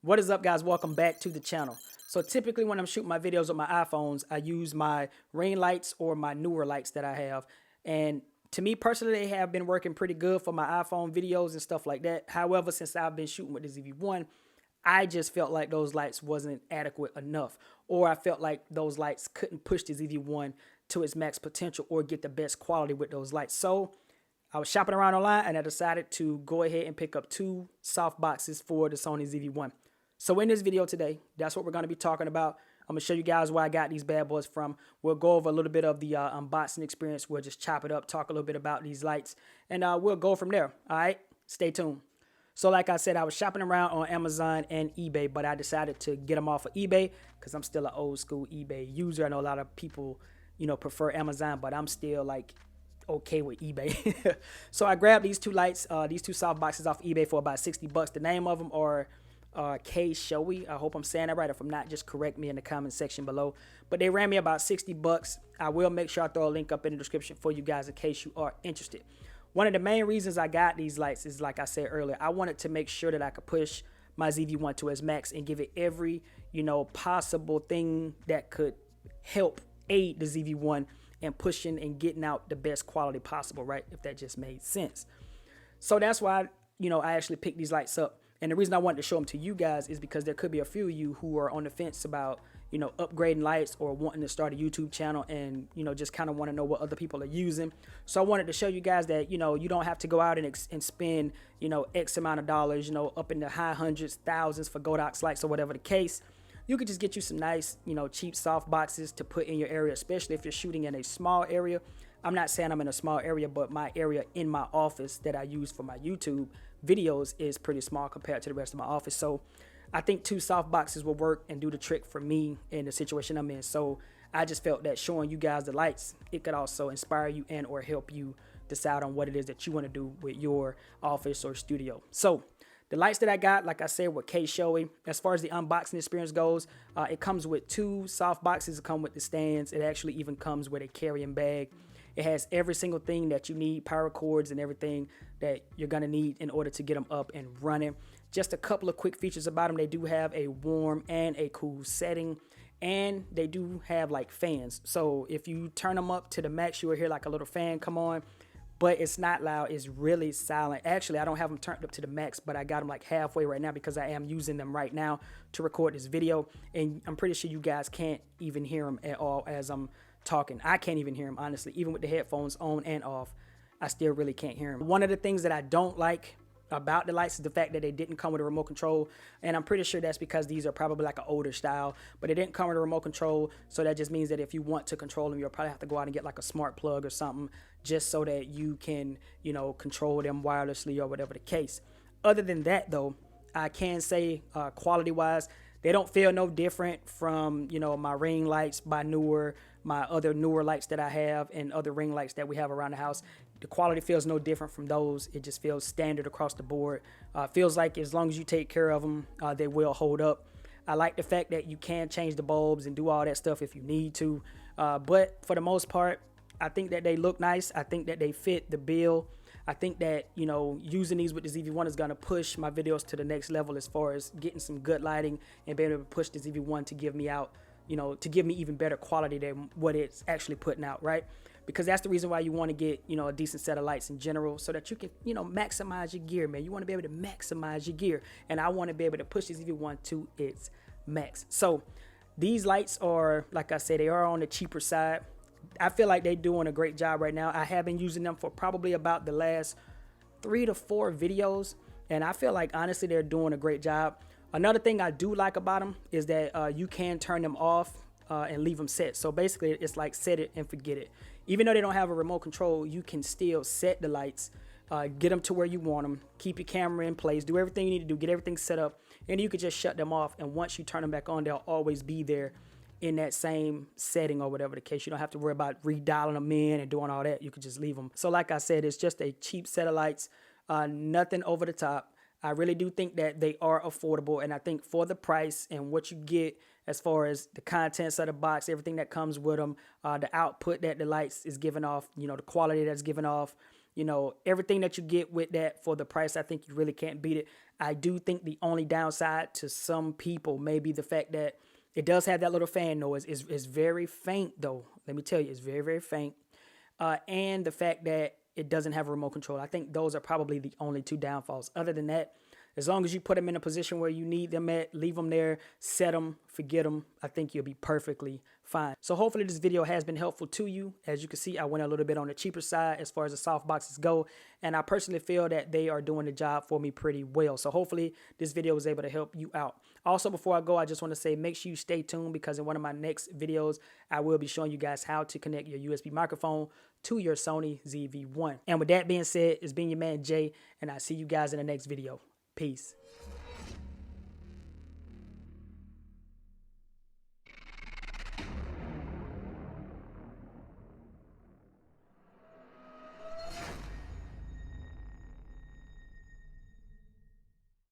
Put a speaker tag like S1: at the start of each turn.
S1: What is up, guys? Welcome back to the channel. So typically when I'm shooting my videos with my iPhones, I use my ring lights or my newer lights that I have. And to me personally, they have been working pretty good for my iPhone videos and stuff like that. However, since I've been shooting with the ZV-1, I just felt like those lights wasn't adequate enough. Or I felt like those lights couldn't push the ZV-1 to its max potential or get the best quality with those lights. So I was shopping around online and I decided to go ahead and pick up two soft boxes for the Sony ZV-1. So in this video today, that's what we're going to be talking about. I'm going to show you guys where I got these bad boys from. We'll go over a little bit of the unboxing experience. We'll just chop it up, talk a little bit about these lights, and we'll go from there. All right, stay tuned. So like I said, I was shopping around on Amazon and eBay, but I decided to get them off of eBay because I'm still an old school eBay user. I know a lot of people, prefer Amazon, but I'm still like okay with eBay. So I grabbed these two lights, these two soft boxes off eBay for about 60 bucks. The name of them are Kshioe. I hope I'm saying that right. If I'm not, just correct me in the comment section below. But they ran me about 60 bucks. I will make sure I throw a link up in the description for you guys in case you are interested. One of the main reasons I got these lights is, like I said earlier, I wanted to make sure that I could push my ZV-1 to its max and give it every, possible thing that could help aid the ZV-1 and pushing and getting out the best quality possible, right? If that just made sense. So that's why, I actually picked these lights up. And the reason I wanted to show them to you guys is because there could be a few of you who are on the fence about, upgrading lights or wanting to start a YouTube channel and, just kind of want to know what other people are using. So I wanted to show you guys that, you don't have to go out and spend, X amount of dollars, up in the high hundreds, thousands for Godox lights or whatever the case. You could just get you some nice, cheap soft boxes to put in your area, especially if you're shooting in a small area. I'm not saying I'm in a small area, but my area in my office that I use for my YouTube videos is pretty small compared to the rest of my office. So I think two soft boxes will work and do the trick for me in the situation I'm in. So I just felt that showing you guys the lights, it could also inspire you and or help you decide on what it is that you want to do with your office or studio. So the lights that I got, like I said, were Kshioe. As far as the unboxing experience goes, it comes with two soft boxes. It comes with the stands. It actually even comes with a carrying bag. It has every single thing that you need, power cords and everything that you're going to need in order to get them up and running. Just a couple of quick features about them. They do have a warm and a cool setting, and they do have like fans. So if you turn them up to the max, you will hear like a little fan come on, but it's not loud. It's really silent. Actually, I don't have them turned up to the max, but I got them like halfway right now because I am using them right now to record this video, and I'm pretty sure you guys can't even hear them at all as I'm talking. I can't even hear him, honestly. Even with the headphones on and off, I still really can't hear him. One of the things that I don't like about the lights is the fact that they didn't come with a remote control, and I'm pretty sure that's because these are probably like an older style, but it didn't come with a remote control. So that just means that if you want to control them, you'll probably have to go out and get like a smart plug or something just so that you can, control them wirelessly or whatever the case. Other than that though, I can say quality wise, they don't feel no different from, my ring lights my other newer lights that I have and other ring lights that we have around the house. The quality feels no different from those. It just feels standard across the board. Feels like as long as you take care of them, they will hold up. I like the fact that you can change the bulbs and do all that stuff if you need to. But for the most part, I think that they look nice. I think that they fit the bill. I think that, using these with the ZV-1 is going to push my videos to the next level as far as getting some good lighting and being able to push the ZV-1 to give me out, to give me even better quality than what it's actually putting out, right? Because that's the reason why you want to get, a decent set of lights in general so that you can, maximize your gear, man. You want to be able to maximize your gear. And I want to be able to push the ZV-1 to its max. So these lights are, like I said, they are on the cheaper side. I feel like they're doing a great job right now. I have been using them for probably about the last 3 to 4 videos, and I feel like honestly they're doing a great job. Another thing I do like about them is that you can turn them off and leave them set. So basically it's like set it and forget it. Even though they don't have a remote control, you can still set the lights, get them to where you want them, keep your camera in place, do everything you need to do, get everything set up, and you can just shut them off. And once you turn them back on, they'll always be there in that same setting or whatever the case. You don't have to worry about redialing them in and doing all that. You can just leave them. So like I said, it's just a cheap set of lights, nothing over the top. I really do think that they are affordable, and I think for the price and what you get as far as the contents of the box, everything that comes with them, the output that the lights is giving off, the quality that's given off, You know, everything that you get with that for the price, I think you really can't beat it. I do think the only downside to some people may be the fact that it does have that little fan noise. It's very faint though. Let me tell you, it's very, very faint. And the fact that it doesn't have a remote control. I think those are probably the only two downfalls. Other than that, as long as you put them in a position where you need them at, leave them there, set them, forget them, I think you'll be perfectly fine. So hopefully this video has been helpful to you. As you can see, I went a little bit on the cheaper side as far as the soft boxes go, and I personally feel that they are doing the job for me pretty well. So hopefully this video was able to help you out. Also, before I go, I just want to say make sure you stay tuned, because in one of my next videos, I will be showing you guys how to connect your USB microphone to your Sony ZV-1. And with that being said, it's been your man Jay, and I'll see you guys in the next video. Peace.